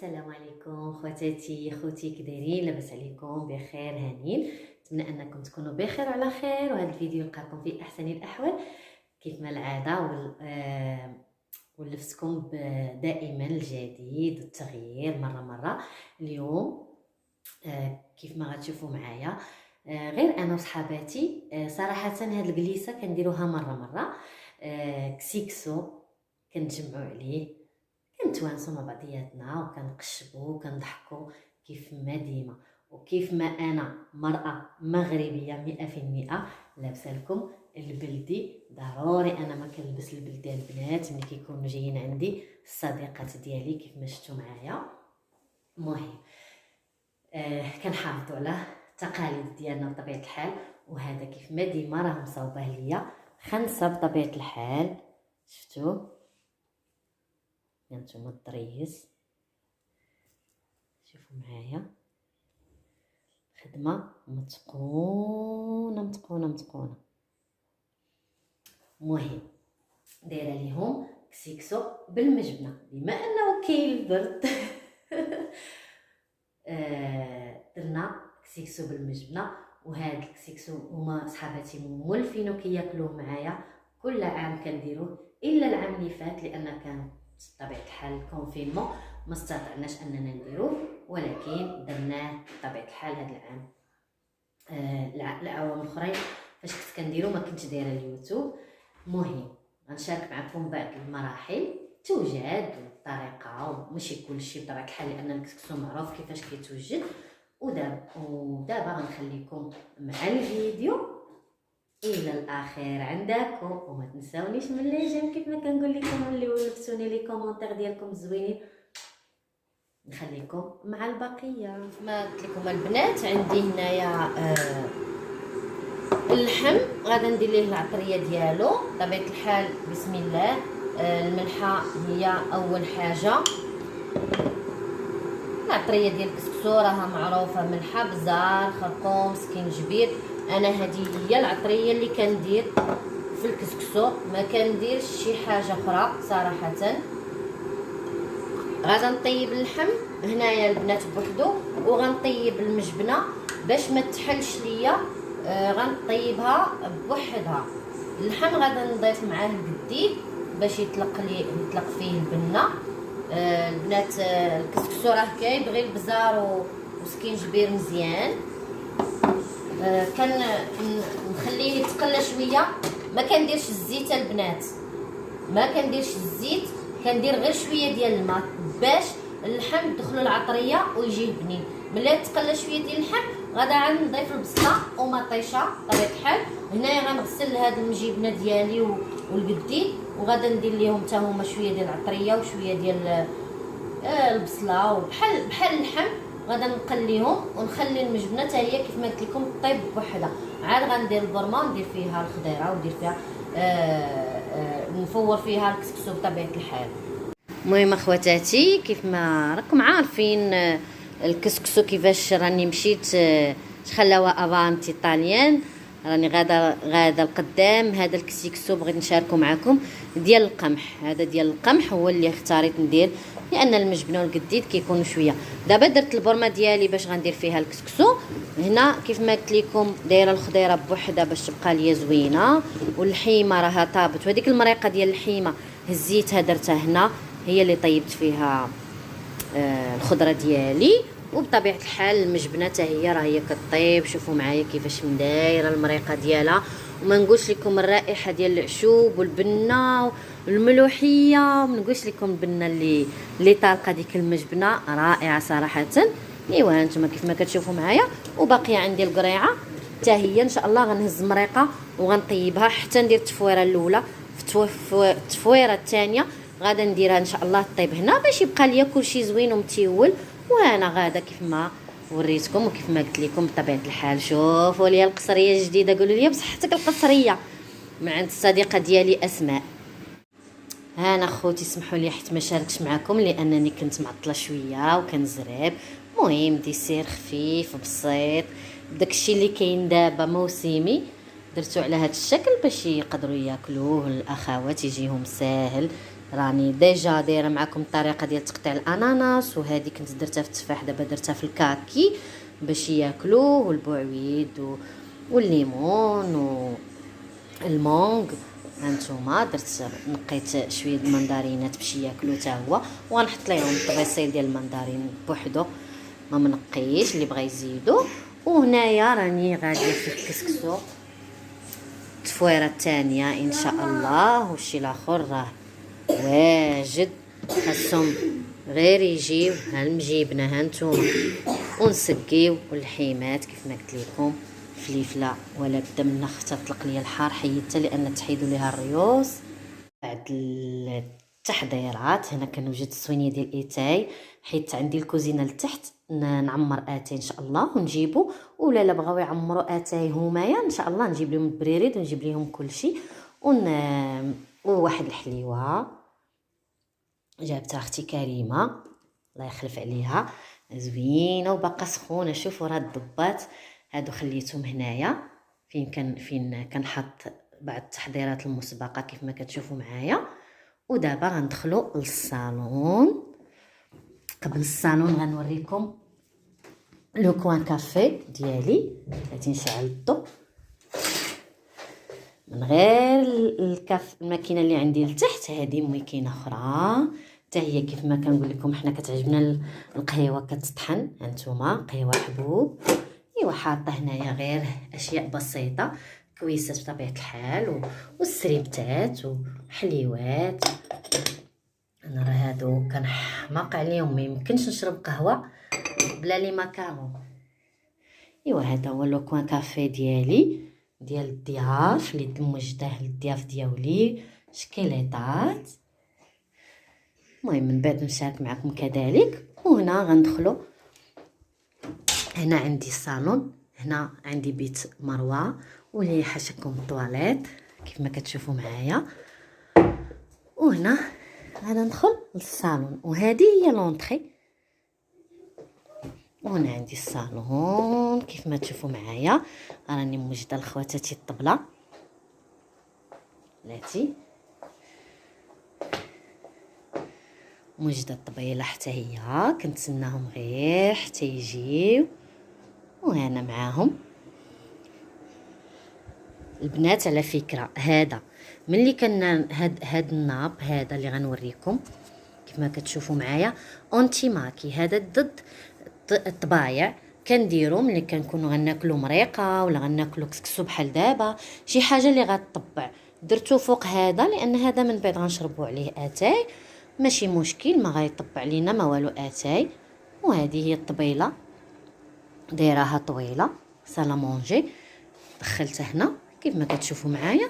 السلام عليكم خواتاتي خوتي، كي دايرين؟ لاباس عليكم؟ بخير هانين. نتمنى انكم تكونوا بخير وعلى خير، وهذا الفيديو يلقاكم في احسن الاحوال كيف ما العاده. ولفتكم دائما الجديد والتغيير مره. اليوم كيف ما غتشوفوا معايا غير انا وصحاباتي. صراحه هاد الجليسه كنديروها مره كسيكسو، كنتجمعوا عليه، كنتوانسوا مع بعضياتنا وكنقشبوا وكنضحكوا كيف ما ديما. وكيف ما انا مرأة مغربية 100% لابسه لكم البلدي، ضروري انا ما كنلبس البلدي البنات ملي كيكونوا جايين عندي الصديقات ديالي كيف ما شفتوا معايا. المهم كنحافظوا على التقاليد ديالنا بطبيعه الحال، وهذا كيف ما ديما راه مصوبه ليا 5 بطبيعه الحال. شفتوا هانتوما الطريس، شوفوا معايا خدمه متقونه. المهم دايره ليهم كسيكسو بالمجبنه بما انه كاين البرد. درنا كسيكسو بالمجبنه، وهذا الكسيكسو هما صحاباتي مولفين وكياكلوه معايا. كل عام كنديروه الا العام اللي فات لان كان بطبيعه الحال الكونفينمون ما استطعناش اننا نديروه، ولكن درناه بطبيعه الحال هذا العام. العوام الاخرين فاش كنت كنديرو ما كنتش دايره اليوتيوب. المهم غنشارك معكم بعض المراحل توجد والطريقه، وماشي كلشي بطبيعه الحال لان الكسكسو معروف كيفاش كيتوجد. ودابا غنخليكم مع الفيديو الى الاخير عندكم، وما تنساونيش من لي جيم كيف ما كنقول لكم، اللي ولفتوني لي كومونتير ديالكم الزوينين. نخليكم مع البقيه. ما قلت لكم البنات، عندي هنايا اللحم غادا ندير ليه العطريه ديالو بطبيعه الحال. بسم الله. الملحه هي اول حاجه. العطريه ديال الكسكسو راها معروفه، ملحه، بزار، خرقوم، سكينجبير. انا هذه هي العطريه اللي كندير في الكسكسو، ما كنديرش شي حاجه اخرى صراحه. غادا نطيب اللحم هنايا البنات بوحدو، وغنطيب المجبنه باش ما تحلش ليا. غنطيبها بوحدها. اللحم غادا نضيف معاه القديد باش يطلق فيه البنه. البنات الكسكسو راه كيبغي البزار وسكينجبير مزيان. نخليه يتقلى شويه، ما كنديرش الزيت البنات، ما كنديرش الزيت، كندير غير شويه ديال الماء باش اللحم تدخلو العطريه ويجيه بنين. ملي تقلى شويه ديال اللحم غادا عاد نضيف البصله ومطيشه بطبيعه الحال. هنايا غنغسل هاد المجبنه ديالي والقديد، وغادا ندير ليهم حتى هما شويه ديال العطريه وشويه ديال البصله، وبحال اللحم غادا نقليهم ونخلي المجبنه حتى هي كيف ما قلت لكم طيب بوحدها. عاد غندير البرمه ندير فيها الخضيره وندير فيها نفور فيها الكسكسو بطبيعه الحال. المهم اخواتاتي كيف ما راكم عارفين الكسكسو كيفاش راني مشيت خلاوها افانتي طاليان، راني غادا القدام. هذا الكسكسو بغيت نشاركو معكم ديال القمح. هذا ديال القمح هو اللي اختاريت ندير لان المجبنه والقديد كيكونوا شويه. دابا درت البرمه ديالي باش غندير فيها الكسكسو. هنا كيف ما قلت لكم دايره الخضيره بوحدها باش تبقى ليا زوينه، والحيمه راها طابت، وهذيك المريقه ديال الحيمه هزيتها درتها هنا، هي اللي طيبت فيها الخضره ديالي. وبطبيعه الحال المجبنه حتى هي راهي كطيب. شوفوا معايا كيفاش مدايره المريقه ديالها، وما نقولش لكم الرائحه ديال العشوب والبنه والملوحيه، ما نقولش لكم البنه اللي طالقه ديك المجبنه رائعه صراحه. ايوا هانتوما كيف ما كتشوفوا معايا. وباقيه عندي القريعه حتى هي ان شاء الله غنهز مريقه وغنطيبها حتى ندير التفويره الاولى. في التفويره الثانيه غادا نديرها ان شاء الله طيب هنا باش يبقى ليا كلشي زوين ومتيول. وانا غادا كيف ما وريتكم وكيف ما قلت لكم بطبيعه الحال. شوفوا لي القصريه الجديده، قولوا لي بصحتك القصريه من عند الصديقه ديالي اسماء. انا خوتي سمحوا لي حيت ما شاركتش معكم لانني كنت معطله شويه وكنزرب. المهم ديسير خفيف بسيط داكشي اللي كاين دابا موسمي، درتو على هذا الشكل باش يقدروا ياكلوه الاخوات يجيهم ساهل راني ديجا دايره معكم الطريقه ديال تقطيع الاناناس، وهذه كنت درتها في التفاح، دابا درتها في الكاكي باش ياكلوه، والبوعويد والليمون والمونغ. هانتوما درت نقيت شويه المندرينات باش ياكلو حتى هو، وغنحط ليهم الطبيصيل ديال المندرين بوحدو، ما منقيش اللي بغا يزيدو. وهنايا راني غاديه في الكسكسو التفويره الثانيه ان شاء الله، والشي الاخر راه واجد، خاصهم غير يجيو. هالمجيبنا هانتوما ونسقيو، واللحيمات كيف ما قلت لكم فليفله ولا بدا منها خصها تطلق ليا الحار، حيدتها لان تحيدوا ليها الريوس. بعد التحضيرات هنا كنوجد الصوينيه ديال ايتاي، حيت عندي الكوزينه لتحت نعمر اتاي ان شاء الله ونجيبو، ولا لا بغاو يعمروا اتاي همايا ان شاء الله نجيب لهم البريريد ونجيب لهم كلشي. وواحد الحليوه جابتها اختي كريمه الله يخلف عليها، زوينه وباقا سخونه. شوفوا راه الضبات هادو خليتهم هنايا فين كنحط بعض التحضيرات المسبقه كيف ما كتشوفوا معايا. ودابا غندخلوا للصالون. قبل الصالون غنوريكم لو كوان كافي ديالي، غادي نشعل الضو من غير الماكينه اللي عندي لتحت. هذه ماكينه اخرى حتى هي كيف ما كنقول لكم حنا كتعجبنا القهيوه كتطحن. هانتوما قهوه حبوب، ايوا حاطه هنايا غير اشياء بسيطه، كويسات بطبيعه الحال والسريبتات وحليوات. انا راه هادو كنحماق عليهم، ما يمكنش نشرب قهوه بلا لي ماكارون. ايوا هذا هو لو كوان كافي ديالي ديال الضياف اللي موجده للضياف ديالي، شكيليطات. المهم من بعد نشارك معكم كذلك. وهنا غندخلوا، هنا عندي الصالون، هنا عندي بيت مروه واللي حاشاكم الطواليت كيف ما كتشوفوا معايا. وهنا غادا ندخل للصالون، وهذه هي لونطري. وهنا عندي الصالون كيف ما تشوفوا معايا، راني موجده لخواتاتي الطبله لاتي موجده الطبيله حتى هي، كنتسناهم غير حتى يجيو. وهنا معاهم البنات. على فكره هذا ملي كان هاد الناب هذا اللي غنوريكم كيف ما كتشوفوا معايا اونتي ماكي، هذا ضد الطبايع كنديرو ملي كنكونوا غناكلوا مريقه ولا غناكلوا كسكسو بحال دابا شي حاجه اللي غتطبع، درتو فوق هذا لان هذا من بعد غنشربوا عليه اتاي ماشي مشكل، ما غيطبع لينا ما والو اتاي. وهذه هي الطبيله دايراها طويله سالامونجي، دخلتها هنا كيف ما كتشوفوا معايا،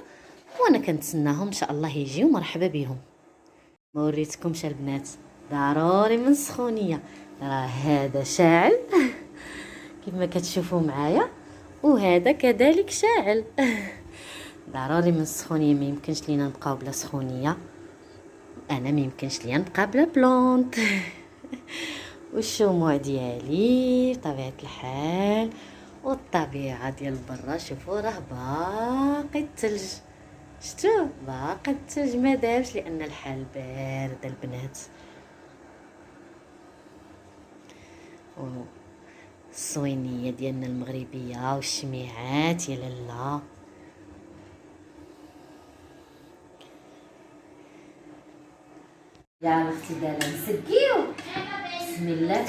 وانا كنتسناهم ان شاء الله يجيو. مرحبا بهم. ما وريتكمش البنات، ضروري من السخونيه راه هذا شاعل كيف ما كتشوفوا معايا، وهذا كذلك شاعل ضروري من السخونيه، ما يمكنش لينا نبقاو بلا سخونيه، انا ما يمكنش ليا نبقى بلا بلونط والشموع ديالي بطبيعه الحال، والطبيعه ديال برا. شوفوا راه باقي الثلج، شفتوا باقي الثلج ما دابش لان الحال بارد البنات. الصوينيه ديالنا المغربيه والشميعات يا لاله. يا اختي دابا نسقيو بسم الله.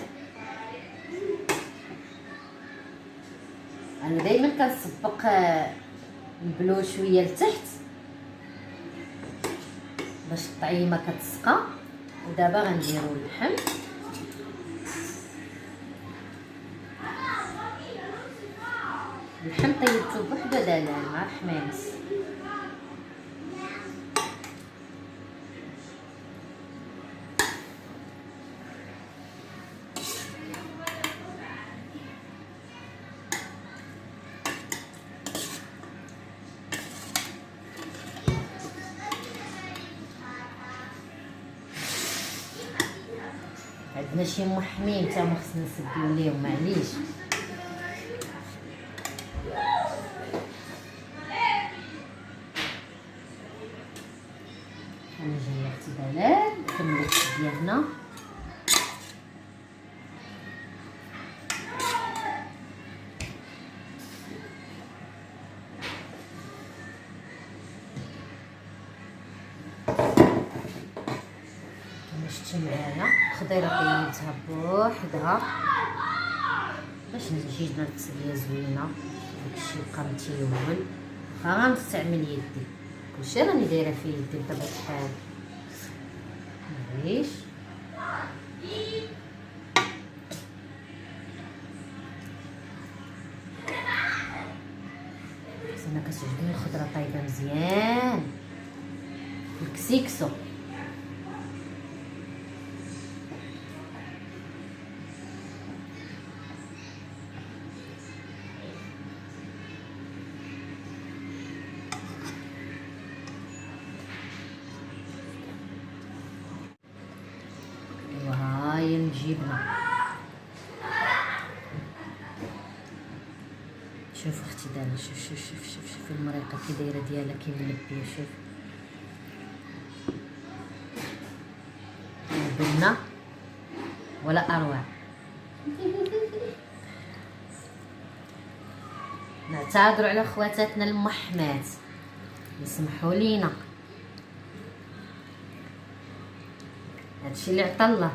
انا دائما كنسبق البلو شويه لتحت باش الطعيمه كتسقى. ودابا غنديروا اللحم، اللحم طيبته بوحدو دلال مع الحميص. عندنا شي محمين حتى ما خصنا نسديو ليهم معليش. انا جايه اختي دلال الخضيره طيبتها بوحدها باش نجي جبنا التسليه زوينه. داكشي بقى متيول، غنستعمل يدي، كلشي راني دايره فيه يدي بطبيعه الحال. معليش انا كتعجبني الخضره طايبه مزيان الكسيكسو. وهاي الجبنه، شوف اختي دانا، شوف شوف شوف شوف شوف المريقه كي دايره ديالها كي ملبيه. شوف البنه ولا اروع. نعتذروا على خواتاتنا المحمات، يسمحوا لينا، هادشي اللي عطا الله.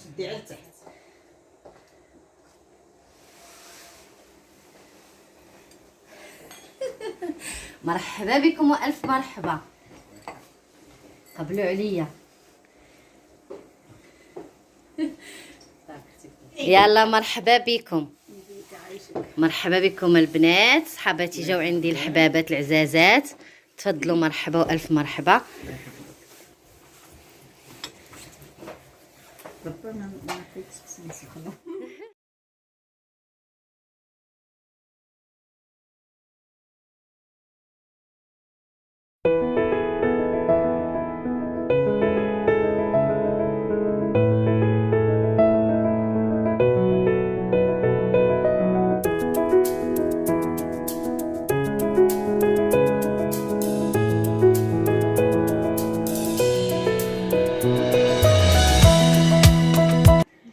شدي على تحت. مرحبا بكم والف مرحبا، قبلوا عليا. يلا مرحبا بكم، مرحبا بكم البنات صحاباتي، جاو عندي الحبابات العزازات، تفضلوا مرحبا والف مرحبا. ربما ما حيتش نسخنو.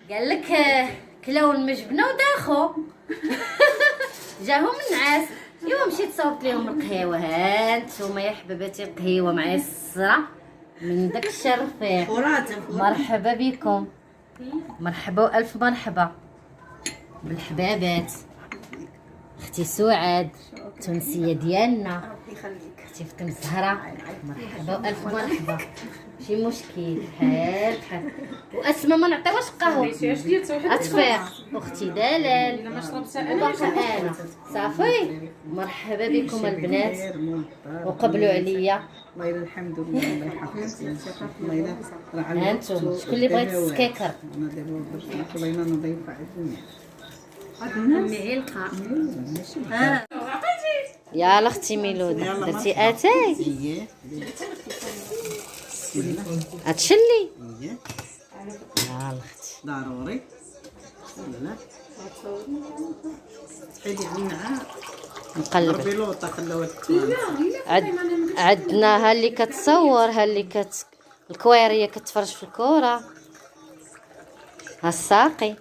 قال لك كلاو المجبنه وداخو جاهم النعاس. ايوا مشيت صوبت لهم القهيوه، ها نتوما يا حباباتي القهيوه معسره من داك الشرفيق. مرحبا بكم، مرحبا والف مرحبا بالحبابات. اختي سعاد التونسيه ديالنا، ربي يخليك. اختي فاطمه الزهراء، مرحبا والف مرحبا. ماشي مشكل، بحال بحال. واسماء ما نعطيوهاش قهوه، اتفيق اختي دلال وباقا انا صافي. مرحبا بكم البنات وقبلوا عليا. الله يلا الحمد لله، الله يحفظك. الله يلا ها انتم شكون اللي بغيت السكيكر؟ انا دابا درت الله يلا نضيف على الجميع. يلا اختي ميلوده درتي اتاي اييه هتشلي. اييه يلا اختي ضروري. لا تحيدي علي معاه نقلب. ربي لوطه خلاوها عندنا ها اللي كتصور، ها اللي الكويريه كتفرج في الكوره، ها الساقي.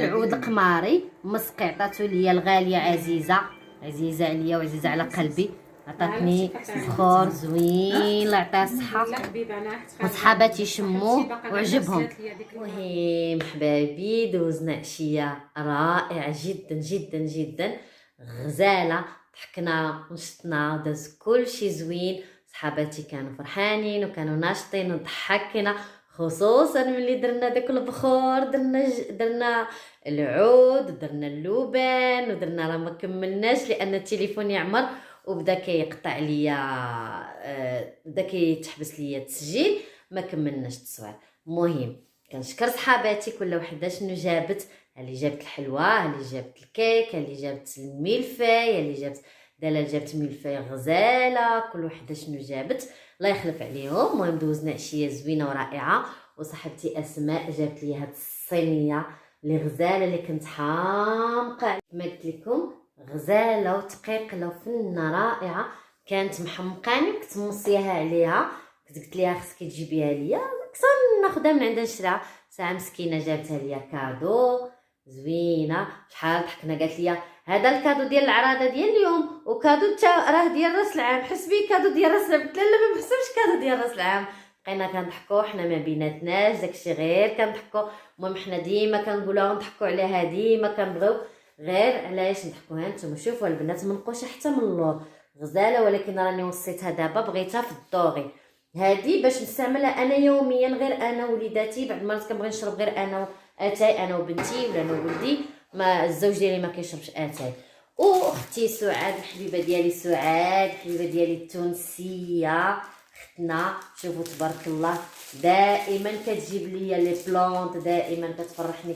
العود القماري مسقي عطاتو ليا الغاليه عزيزه عليا وعزيزه على قلبي. عطاتني بخور زوين الله يعطيها الصحه وصحاباتي شموه وعجبهم. المهم حبايبي دوزنا عشيه رائعه جدا جدا جدا غزاله، ضحكنا ونشطنا داز كلشي زوين. صحاباتي كانوا فرحانين وكانوا ناشطين وضحكنا، خصوصا ملي درنا داك البخور، درنا العود درنا اللبان ودرنا راه ما كملناش لان التليفون يعمر وبدا كيقطع ليا بدا كيتحبس ليا التسجيل، ما كملناش التصوير. المهم كنشكر صحاباتي كل وحده شنو جابت، اللي جابت الحلوى، اللي جابت الكيك، اللي جابت الملفاي، اللي جابت دلال جابت ملفاي غزاله، كل وحده شنو جابت الله يخلف عليهم. المهم دوزنا عشيه زوينه ورائعه. وصاحبتي اسماء جابت لي هاد الصينيه اللي غزاله اللي كنت حامقه كما قلت لكم، غزاله وتقيقله وفنه رائعه، كانت محمقاني كنت موصيها عليها، كنت قلت ليها خصك تجيبيها ليا كنت ناخذها من عندها نشريها. ساعه مسكينه جابتها ليا كادو زوينه، شحال ضحكنا. قالت لي هذا الكادو ديال العراضه ديال اليوم وكادو تا راه ديال راس العام، حس بيه كادو ديال راس العام. قلت لا ما بحسبش كادو ديال راس العام. بقينا كنضحكوا حنا ما بيناتناش داكشي غير كنضحكوا. المهم حنا ديما كنقولوا نضحكوا عليها، ديما كنبغيو غير علاش نضحكوها. نتوما شوفوا البنات منقوشه حتى من اللور غزاله، ولكن راني وصيتها دابا بغيتها في الدوغي هادي باش نستعملها انا يوميا، غير انا ووليداتي. بعض المرات كنبغي نشرب غير انا اتاي، انا وبنتي ولا انا وولدي، ما الزوج ديالي ما كيشربش اتاي. واختي سعاد الحبيبه ديالي، سعاد الحبيبه ديالي التونسيه اختنا، شوفوا تبارك الله دائما كتجيب ليا لي بلونط، دائما كتفرحني،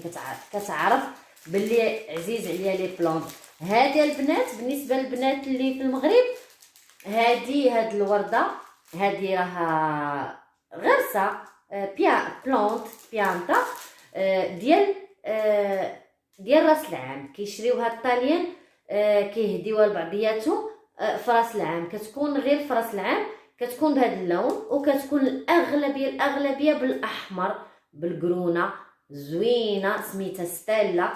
كتعرف باللي عزيز عليا لي بلونط. هذه البنات بالنسبه للبنات اللي في المغرب، هاد الورده هذه راها غرسه بلونط بيانتا ديال راس العام، كيشريوها الطاليان كيهديوها لبعضياتهم في راس العام. كتكون غير في راس العام كتكون بهذا اللون، وكتكون الاغلبيه بالاحمر بالقرونه زوينه، سميتها ستيلا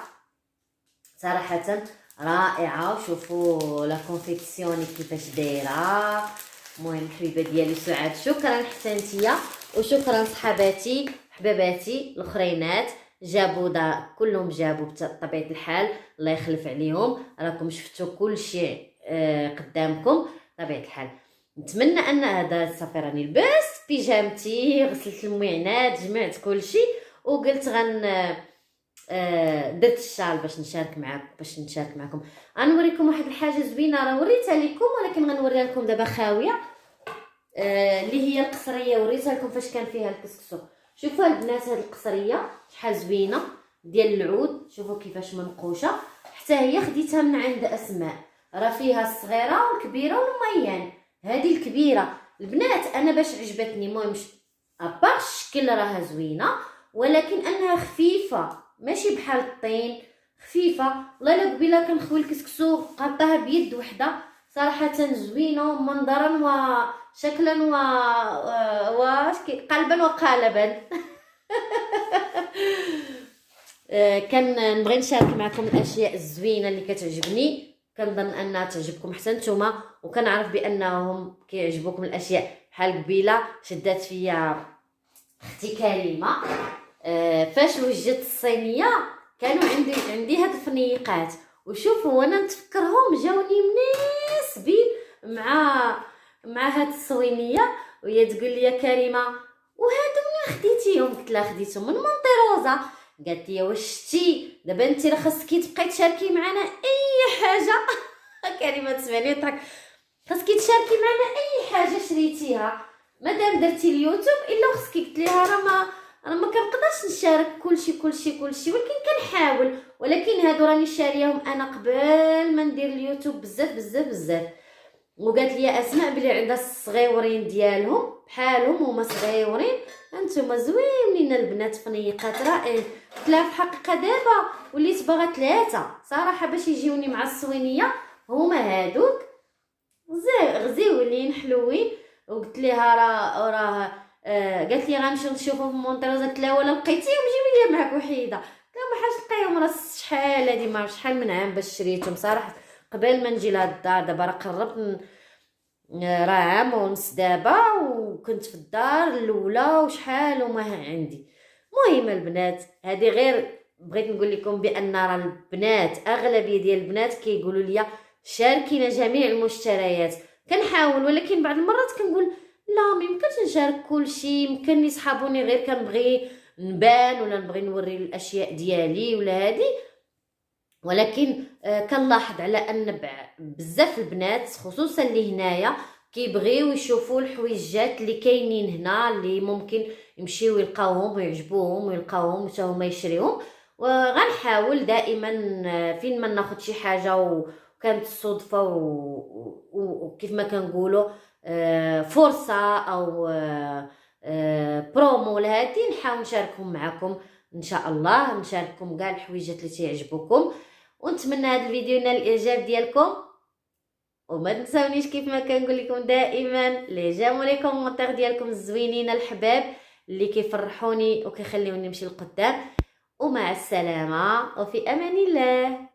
صراحه رائعه. وشوفوا لا كونفيكسيوني كيفاش دايره. المهم حبيبه ديالي سعاد شكرا حتى نتيا، وشكرا صحاباتي حباباتي الاخرينات جابوا كلهم جابوا بطبيعه الحال، الله يخلف عليهم. راكم شفتوا كل شيء قدامكم بطبيعه الحال. نتمنى ان هذا صافي راني لبست بيجامتي، غسلت المعينات، جمعت كل شيء وقلت درت الشال باش نشارك معكم. غنوريكم واحد الحاجه زوينه راه وريتها لكم، ولكن غنوريها لكم دابا خاويه اللي هي القصريه. وريتها لكم فاش كان فيها الكسكسو. شوفوا البنات هاد القصريه شحال زوينه ديال العود، شوفوا كيفاش منقوشه. حتى هي خديتها من عند اسماء، راه فيها الصغيره والكبيره والميان. هذه الكبيره البنات انا باش عجبتني. المهم ابار الشكل راها زوينه، ولكن انها خفيفه ماشي بحال الطين، خفيفه. والله الا قبيله كنخوي الكسكسو قاطاها بيد وحده، صراحه زوينه منظرا وشكلا قلبا وقالبا. كان نبغي نشارك معكم الاشياء الزوينه اللي كتعجبني، كنظن انها تعجبكم حتى نتوما، وكنعرف بانهم كيعجبوكم الاشياء. بحال قبيله شدات فيا اختي كريمه فاش وجدت الصينيه كانوا عندي هاد الفنيقات، وشوفوا وانا نتفكرهم جاوني مناسبين مع هاد الصوينيه، وهي تقول لي يا كريمه وهادو منين خديتيهم؟ قلت لها خديتهم من مونطيروزا. قالت لي واش شتي دابا انت راه خاصك تبقاي تشاركي معنا اي حاجه. كريمه تسمعني وتضحك. خاصك تشاركي معنا اي حاجه شريتيها، مادام درتي اليوتيوب الا خصك. قلت لها راه ما كنقدرش نشارك كلشي، ولكن كنحاول. ولكن هادو راني شارياهم انا قبل ما ندير اليوتيوب بزاف. وقالت لي اسماء بلي عندها الصغيورين ديالهم بحالهم هما صغيورين، انتما زوينين البنات فنيقات رائعين. قلت لها في الحقيقه دابا وليت باغا 3 صراحه باش يجيوني مع الصوينيه، هما هادوك غزيولين حلوين. وقلت لها راه قالت لي غنمشيو نشوفو في مونطيروزا. قلت لها ولا لقيتيهم جيبي لي معاك وحيده. قلت لها ما حاش شريهم راه شحال هادي، ما عرفتش شحال من عام باش شريتهم صراحه قبل ما نجي لهاد الدار. دابا راه قربت راه عام ونص دابا، وكنت في الدار الاولى وشحال وما عندي. المهم البنات هذه غير بغيت نقول لكم بان راه البنات اغلبيه ديال البنات كيقولوا لي شاركينا جميع المشتريات. كنحاول ولكن بعض المرات كنقول لا ما يمكنش نشارك كل شيء، يمكن يسحبوني غير كنبغي نبان ولا نبغي نوري الاشياء ديالي ولا هذه. ولكن كنلاحظ على ان بزاف البنات خصوصا اللي هنايا كيبغيو يشوفوا الحويجات اللي كاينين هنا اللي ممكن يمشيو يلقاوهم ويعجبوهم ويلقاوهم حتى هما يشريوهم. وغنحاول دائما فين ما ناخذ شي حاجه وكانت الصدفه وكيف ما كنقولوا فرصه او برومو لهادي نحاول نشاركهم معكم ان شاء الله، نشارككم كاع الحويجات اللي تيعجبوكم. ونتمنى هذا الفيديو ينال الاعجاب ديالكم، وما تنساونيش كيف ما كنقول لكم دائما لي جيم ولي كومونتير ديالكم الزوينين الحباب اللي كيفرحوني وكيخليوني نمشي لقدام. ومع السلامه وفي امان الله.